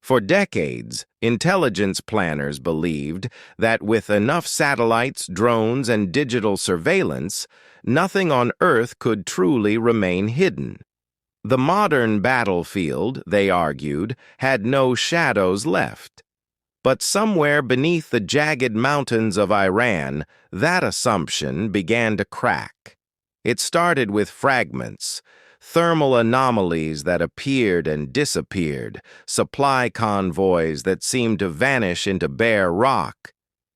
For decades, intelligence planners believed that with enough satellites, drones, and digital surveillance, nothing on Earth could truly remain hidden. The modern battlefield, they argued, had no shadows left. But somewhere beneath the jagged mountains of Iran, that assumption began to crack. It started with fragments, thermal anomalies that appeared and disappeared, supply convoys that seemed to vanish into bare rock,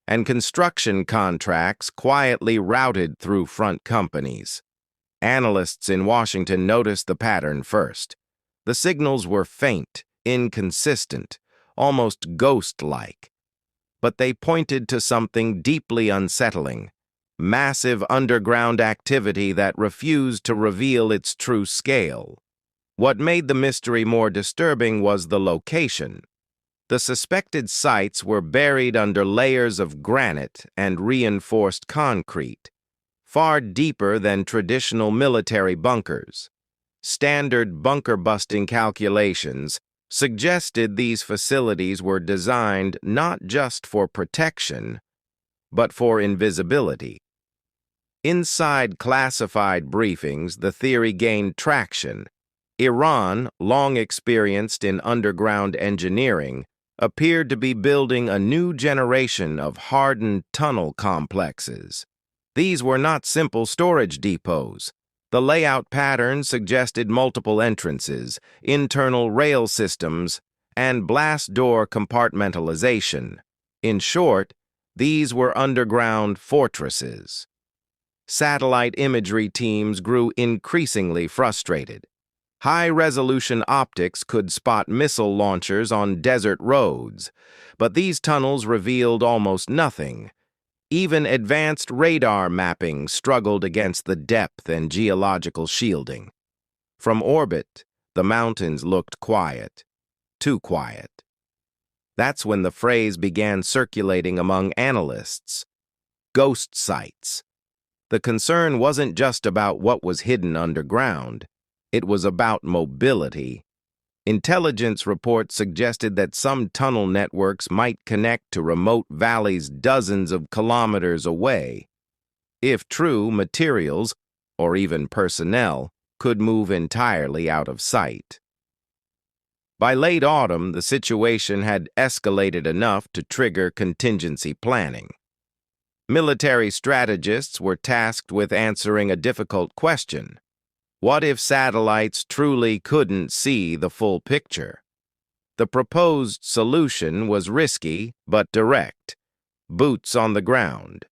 and construction contracts quietly routed through front companies. Analysts in Washington noticed the pattern first. The signals were faint, inconsistent, almost ghost-like. But they pointed to something deeply unsettling. Massive underground activity that refused to reveal its true scale. What made the mystery more disturbing was the location. The suspected sites were buried under layers of granite and reinforced concrete, far deeper than traditional military bunkers. Standard bunker-busting calculations suggested these facilities were designed not just for protection, but for invisibility. Inside classified briefings, the theory gained traction. Iran, long experienced in underground engineering, appeared to be building a new generation of hardened tunnel complexes. These were not simple storage depots. The layout pattern suggested multiple entrances, internal rail systems, and blast door compartmentalization. In short, these were underground fortresses. Satellite imagery teams grew increasingly frustrated. High-resolution optics could spot missile launchers on desert roads, but these tunnels revealed almost nothing. Even advanced radar mapping struggled against the depth and geological shielding. From orbit, the mountains looked quiet, too quiet. That's when the phrase began circulating among analysts: ghost sites. The concern wasn't just about what was hidden underground. It was about mobility. Intelligence reports suggested that some tunnel networks might connect to remote valleys dozens of kilometers away. If true, materials, or even personnel, could move entirely out of sight. By late autumn, the situation had escalated enough to trigger contingency planning. Military strategists were tasked with answering a difficult question. What if satellites truly couldn't see the full picture? The proposed solution was risky but direct: boots on the ground.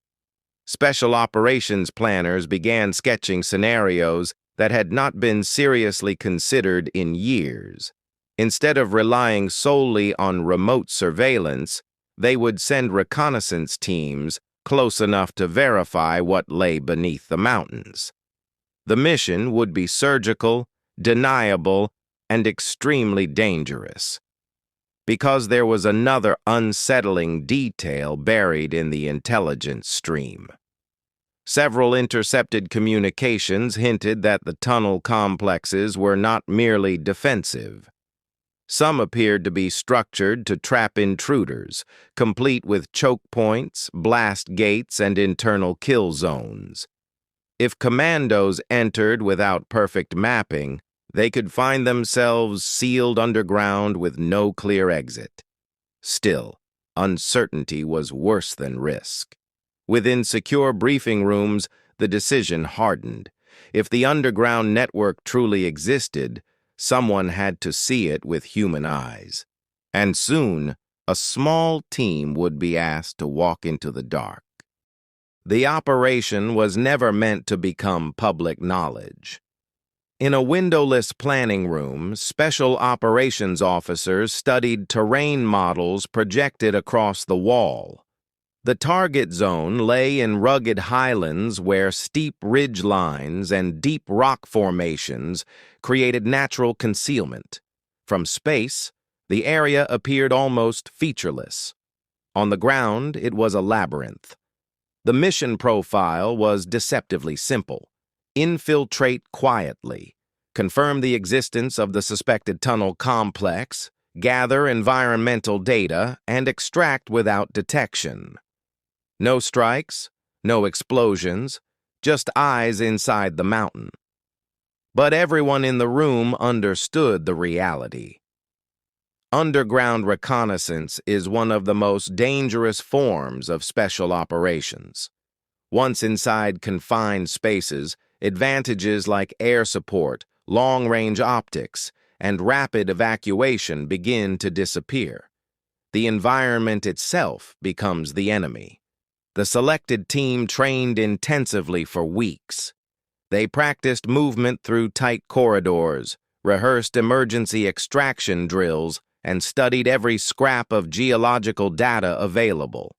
Special operations planners began sketching scenarios that had not been seriously considered in years. Instead of relying solely on remote surveillance, they would send reconnaissance teams close enough to verify what lay beneath the mountains. The mission would be surgical, deniable, and extremely dangerous. Because there was another unsettling detail buried in the intelligence stream. Several intercepted communications hinted that the tunnel complexes were not merely defensive. Some appeared to be structured to trap intruders, complete with choke points, blast gates, and internal kill zones. If commandos entered without perfect mapping, they could find themselves sealed underground with no clear exit. Still, uncertainty was worse than risk. Within secure briefing rooms, the decision hardened. If the underground network truly existed, someone had to see it with human eyes. And soon, a small team would be asked to walk into the dark. The operation was never meant to become public knowledge. In a windowless planning room, special operations officers studied terrain models projected across the wall. The target zone lay in rugged highlands where steep ridge lines and deep rock formations created natural concealment. From space, the area appeared almost featureless. On the ground, it was a labyrinth. The mission profile was deceptively simple: infiltrate quietly, confirm the existence of the suspected tunnel complex, gather environmental data, and extract without detection. No strikes, no explosions, just eyes inside the mountain. But everyone in the room understood the reality. Underground reconnaissance is one of the most dangerous forms of special operations. Once inside confined spaces, advantages like air support, long-range optics, and rapid evacuation begin to disappear. The environment itself becomes the enemy. The selected team trained intensively for weeks. They practiced movement through tight corridors, rehearsed emergency extraction drills, and studied every scrap of geological data available.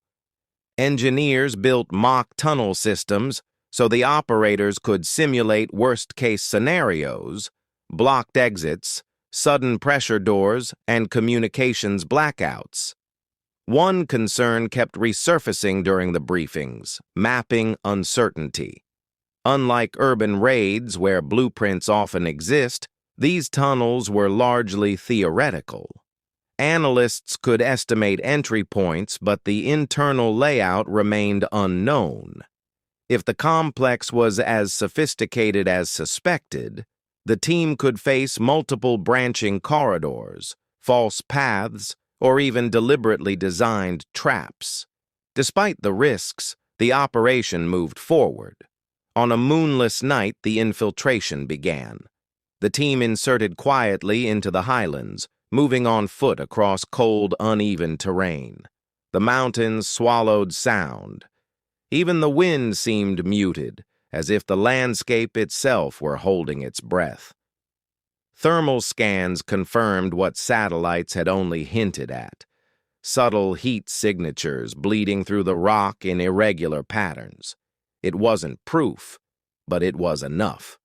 Engineers built mock tunnel systems so the operators could simulate worst-case scenarios, blocked exits, sudden pressure doors, and communications blackouts. One concern kept resurfacing during the briefings: mapping uncertainty. Unlike urban raids where blueprints often exist, these tunnels were largely theoretical. Analysts could estimate entry points, but the internal layout remained unknown. If the complex was as sophisticated as suspected, the team could face multiple branching corridors, false paths, or even deliberately designed traps. Despite the risks, the operation moved forward. On a moonless night, the infiltration began. The team inserted quietly into the highlands, moving on foot across cold, uneven terrain. The mountains swallowed sound. Even the wind seemed muted, as if the landscape itself were holding its breath. Thermal scans confirmed what satellites had only hinted at: subtle heat signatures bleeding through the rock in irregular patterns. It wasn't proof, but it was enough.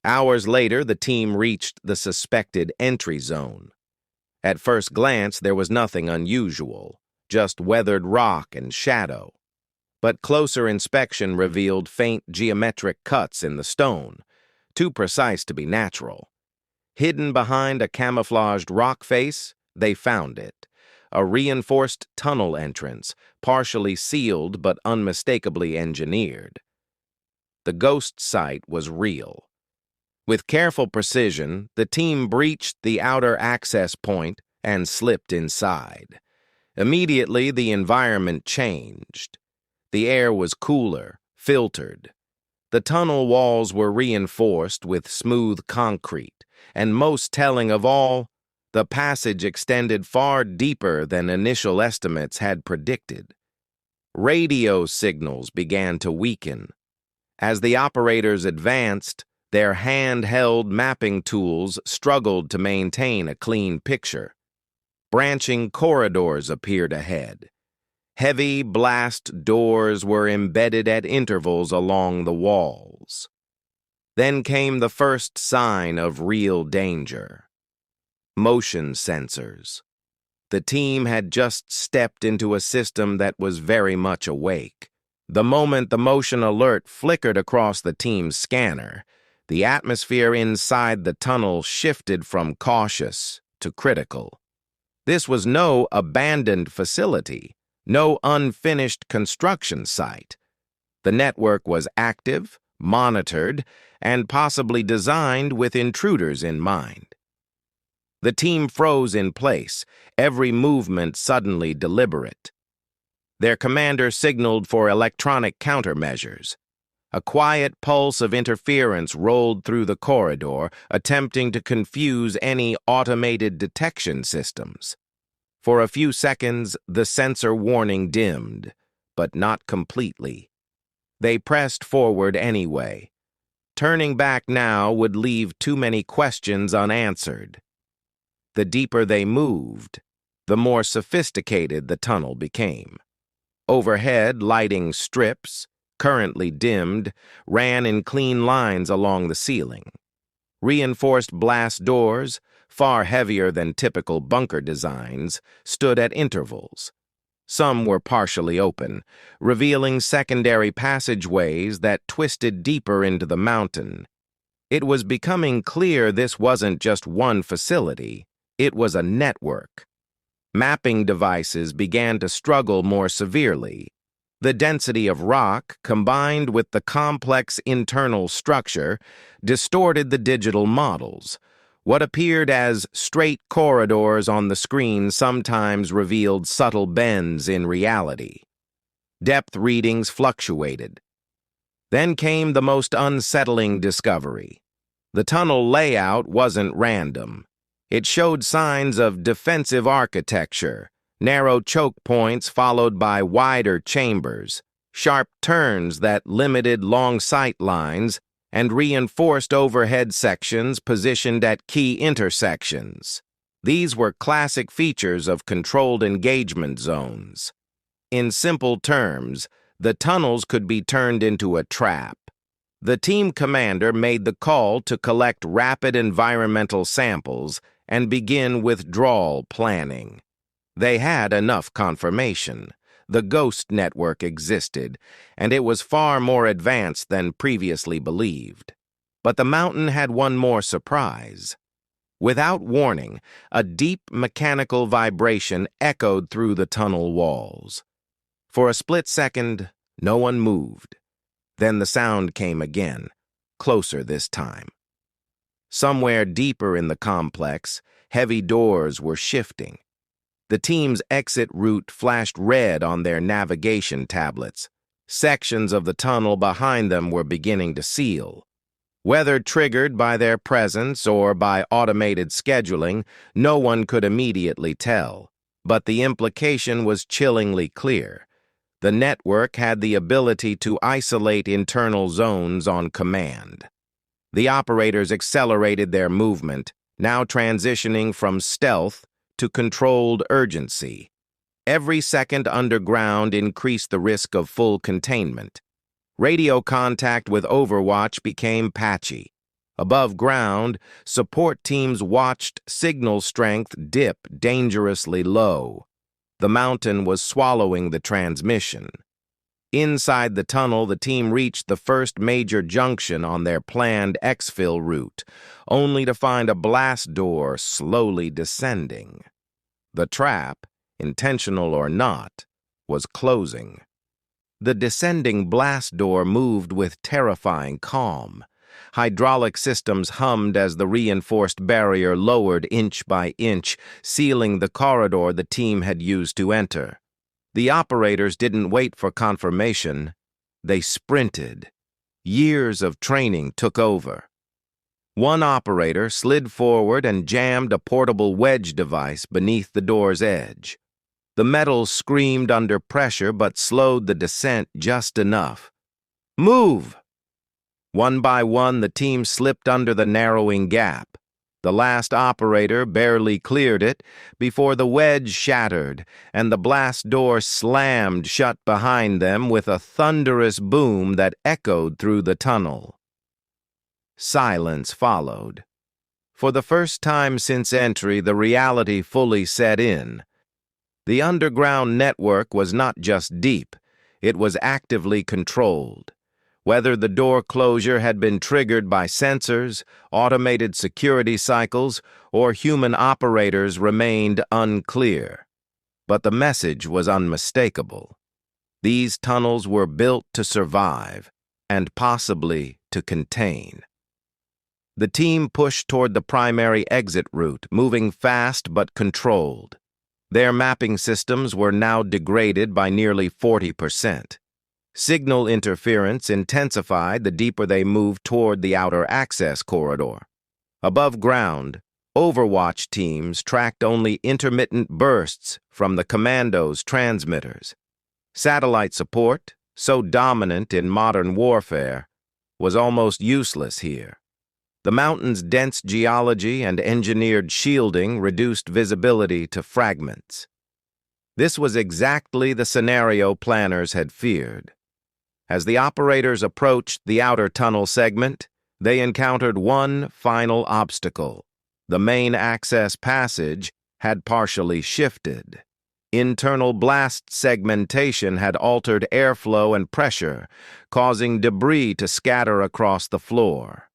Hours later, the team reached the suspected entry zone. At first glance, there was nothing unusual, just weathered rock and shadow. But closer inspection revealed faint geometric cuts in the stone, too precise to be natural. Hidden behind a camouflaged rock face, they found it: a reinforced tunnel entrance, partially sealed but unmistakably engineered. The ghost site was real. With careful precision, the team breached the outer access point and slipped inside. Immediately, the environment changed. The air was cooler, filtered. The tunnel walls were reinforced with smooth concrete, and most telling of all, the passage extended far deeper than initial estimates had predicted. Radio signals began to weaken. As the operators advanced, their handheld mapping tools struggled to maintain a clean picture. Branching corridors appeared ahead. Heavy blast doors were embedded at intervals along the walls. Then came the first sign of real danger: motion sensors. The team had just stepped into a system that was very much awake. The moment the motion alert flickered across the team's scanner, the atmosphere inside the tunnel shifted from cautious to critical. This was no abandoned facility, no unfinished construction site. The network was active, monitored, and possibly designed with intruders in mind. The team froze in place, every movement suddenly deliberate. Their commander signaled for electronic countermeasures. A quiet pulse of interference rolled through the corridor, attempting to confuse any automated detection systems. For a few seconds, the sensor warning dimmed, but not completely. They pressed forward anyway. Turning back now would leave too many questions unanswered. The deeper they moved, the more sophisticated the tunnel became. Overhead, lighting strips, currently dimmed, ran in clean lines along the ceiling. Reinforced blast doors, far heavier than typical bunker designs, stood at intervals. Some were partially open, revealing secondary passageways that twisted deeper into the mountain. It was becoming clear this wasn't just one facility, It was a network. Mapping devices began to struggle more severely. The density of rock, combined with the complex internal structure, distorted the digital models. What appeared as straight corridors on the screen sometimes revealed subtle bends in reality. Depth readings fluctuated. Then came the most unsettling discovery. The tunnel layout wasn't random. It showed signs of defensive architecture, narrow choke points followed by wider chambers, sharp turns that limited long sight lines, and reinforced overhead sections positioned at key intersections. These were classic features of controlled engagement zones. In simple terms, the tunnels could be turned into a trap. The team commander made the call to collect rapid environmental samples and begin withdrawal planning. They had enough confirmation. The ghost network existed, and it was far more advanced than previously believed. But the mountain had one more surprise. Without warning, a deep mechanical vibration echoed through the tunnel walls. For a split second, no one moved. Then the sound came again, closer this time. Somewhere deeper in the complex, heavy doors were shifting. The team's exit route flashed red on their navigation tablets. Sections of the tunnel behind them were beginning to seal. Whether triggered by their presence or by automated scheduling, no one could immediately tell. But the implication was chillingly clear. The network had the ability to isolate internal zones on command. The operators accelerated their movement, now transitioning from stealth to controlled urgency. Every second underground increased the risk of full containment. Radio contact with Overwatch became patchy. Above ground, support teams watched signal strength dip dangerously low. The mountain was swallowing the transmission. Inside the tunnel, the team reached the first major junction on their planned exfil route, only to find a blast door slowly descending. The trap, intentional or not, was closing. The descending blast door moved with terrifying calm. Hydraulic systems hummed as the reinforced barrier lowered inch by inch, sealing the corridor the team had used to enter. The operators didn't wait for confirmation. They sprinted. Years of training took over. One operator slid forward and jammed a portable wedge device beneath the door's edge. The metal screamed under pressure but slowed the descent just enough. "Move!" One by one, the team slipped under the narrowing gap. The last operator barely cleared it before the wedge shattered and the blast door slammed shut behind them with a thunderous boom that echoed through the tunnel. Silence followed. For the first time since entry, the reality fully set in. The underground network was not just deep, it was actively controlled. Whether the door closure had been triggered by sensors, automated security cycles, or human operators remained unclear. But the message was unmistakable. These tunnels were built to survive, and possibly to contain. The team pushed toward the primary exit route, moving fast but controlled. Their mapping systems were now degraded by nearly 40%. Signal interference intensified the deeper they moved toward the outer access corridor. Above ground, Overwatch teams tracked only intermittent bursts from the Commandos' transmitters. Satellite support, so dominant in modern warfare, was almost useless here. The mountain's dense geology and engineered shielding reduced visibility to fragments. This was exactly the scenario planners had feared. As the operators approached the outer tunnel segment, they encountered one final obstacle. The main access passage had partially shifted. Internal blast segmentation had altered airflow and pressure, causing debris to scatter across the floor.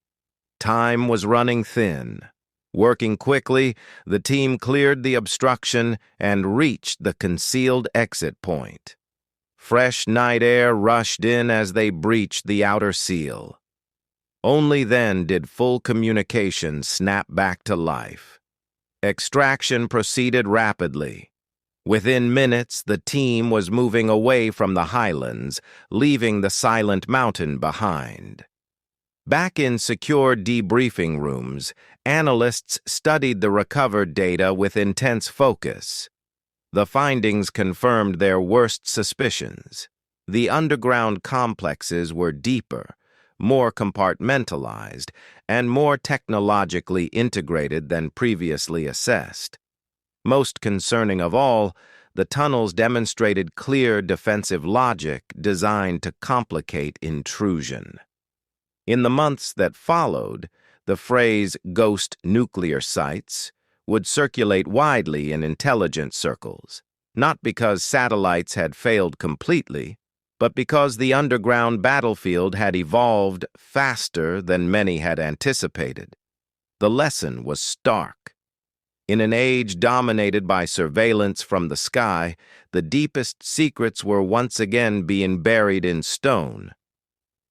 Time was running thin. Working quickly, the team cleared the obstruction and reached the concealed exit point. Fresh night air rushed in as they breached the outer seal. Only then did full communication snap back to life. Extraction proceeded rapidly. Within minutes, the team was moving away from the highlands, leaving the silent mountain behind. Back in secure debriefing rooms, analysts studied the recovered data with intense focus. The findings confirmed their worst suspicions. The underground complexes were deeper, more compartmentalized, and more technologically integrated than previously assessed. Most concerning of all, the tunnels demonstrated clear defensive logic designed to complicate intrusion. In the months that followed, the phrase "ghost nuclear sites" would circulate widely in intelligence circles, not because satellites had failed completely, but because the underground battlefield had evolved faster than many had anticipated. The lesson was stark. In an age dominated by surveillance from the sky, the deepest secrets were once again being buried in stone.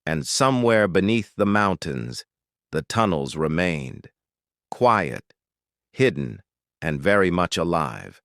And somewhere beneath the mountains, the tunnels remained, quiet, hidden, and very much alive.